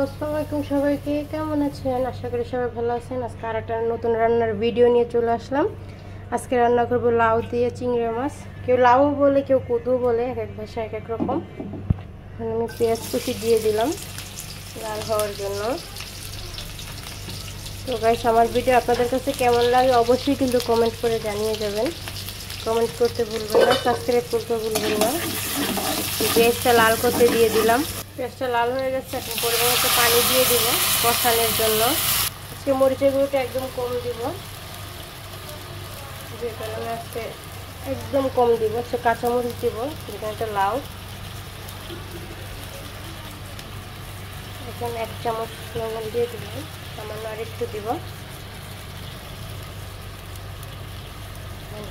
আসসালামু আলাইকুম সবাইকে, কেমন আছেন? আশা করি সবাই ভালো আছেন। আজকে আর একটা নতুন রান্নার ভিডিও নিয়ে চলে আসলাম। আজকে রান্না করব লাউ দিয়ে চিংড়ি মাছ। কেউ লাউ বলে, কেউ কদু বলে, এক এক ভাষায় এক এক রকম। আমি পেঁয়াজ কুচি দিয়ে দিলাম লাল হওয়ার জন্য। তো গাইস, আমার ভিডিও আপনাদের কাছে কেমন লাগে অবশ্যই কিন্তু কমেন্ট করে জানিয়ে যাবেন। কমেন্ট করতে ভুলবেন না, সাবস্ক্রাইব করতে ভুলবেন না। পেঁয়াজটা লাল করতে দিয়ে দিলাম। পেঁয়াজটা লাল হয়ে গেছে, এখন পরিমাণ মতো পানি দিয়ে দিব কষানোর জন্য। আজকে মরিচের গুঁড়োটা একদম কম দিব, যে কারণে আজকে একদম কম দিব। আজকে কাঁচামরিচ দিব, যেখানে একটা লাউ। এখানে 1 চামচ লবণ দিয়ে দিব, সামান্য আর একটু দিব।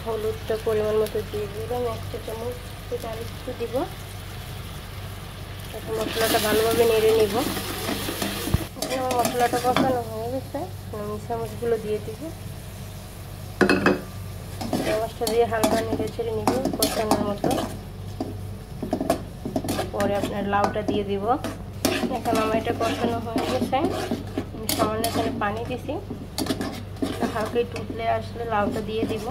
হলুদটা পরিমাণ মতো দিয়ে দিলাম 1 চামচ থেকে আর একটু দিব। এখন মশলাটা ভালোভাবে নেড়ে নিব। এখন আমার মশলাটা কষানো হয়ে গেছে, মশলাগুলো দিয়ে দিব। চামচটা দিয়ে হালকা নেড়ে ছেড়ে নিব কষানোর মতো। পরে আপনার লাউটা দিয়ে দিব। এখন আমার এটা কষানো হয়ে গেছে, আমি সামান্য এখানে পানি দিছি। হালকা একটু উতলে আসলে লাউটা দিয়ে দিব।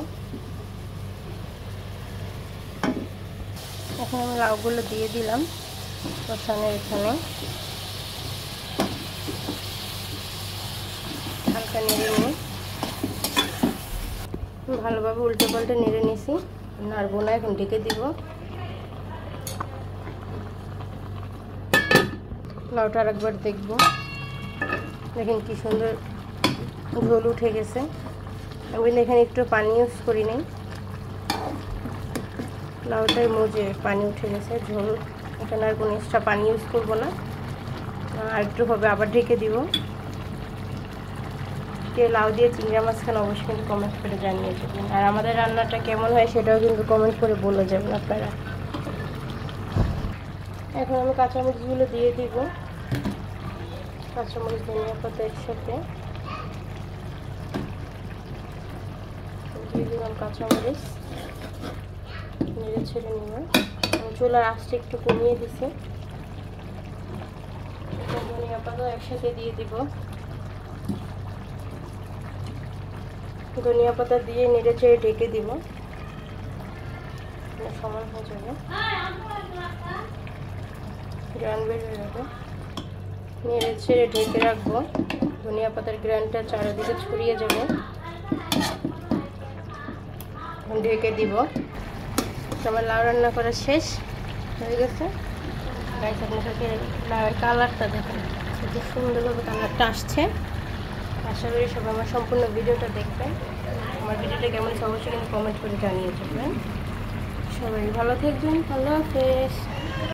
এখন আমি লাউগুলো দিয়ে দিলাম কষানোর এখানে। হালকা নেড়ে নিই, ভালোভাবে উল্টে পাল্টে নেড়ে নিছি। নাড়বো না, এখন ঢেকে দিব। লাউটা আর একবার দেখব। দেখেন কি সুন্দর ঝোল উঠে গেছে। আমি এখানে একটু পানি ইউজ করি নাই, লাউটায় মজে পানি উঠে গেছে, ঝোল। এখানে আর কোনো এক্সট্রা পানি ইউজ করব না, আর একটু হবে, আবার ঢেকে দিব। কে লাউ দিয়ে চিংড়ি মাছ খান অবশ্যই কিন্তু কমেন্ট করে জানিয়ে দেবেন। আর আমাদের রান্নাটা কেমন হয় সেটাও কিন্তু কমেন্ট করে বলে যাবেন আপনারা। এখন আমি কাঁচামরিচগুলো দিয়ে দিব, কাঁচামরিচ ধনিয়া পাতা একসাথে দিয়ে দিলাম। কাঁচামরিচ নেড়ে ছেড়ে নিব। আমি চুলার আঁচটা একটু কমিয়ে দিছি। ধনিয়া পাতা একসাথে দিয়ে দিব। ধনিয়া পাতা দিয়ে নেড়ে ছেড়ে ঢেকে দিব, সমান হয়ে যাবে, গ্রান বের হয়ে যাবে। নেড়ে ছেড়ে ঢেকে রাখবো, ধনিয়া পাতার গ্রানটা চারিদিকে ছড়িয়ে যাবে। ঢেকে দিব। আমার লাউ রান্না করা শেষ হয়ে গেছে। গাইস, আপনাদেরকে লাউয়ের কালারটা দেখেন, খুব সুন্দরভাবে কালারটা আসছে। আশা করি সবাই আমার সম্পূর্ণ ভিডিওটা দেখবেন। আমার ভিডিওটা কেমন অবশ্যই কিন্তু কমেন্ট করে জানিয়ে যাবেন। সবাই ভালো থাকবেন। আল্লাহ হাফেজ।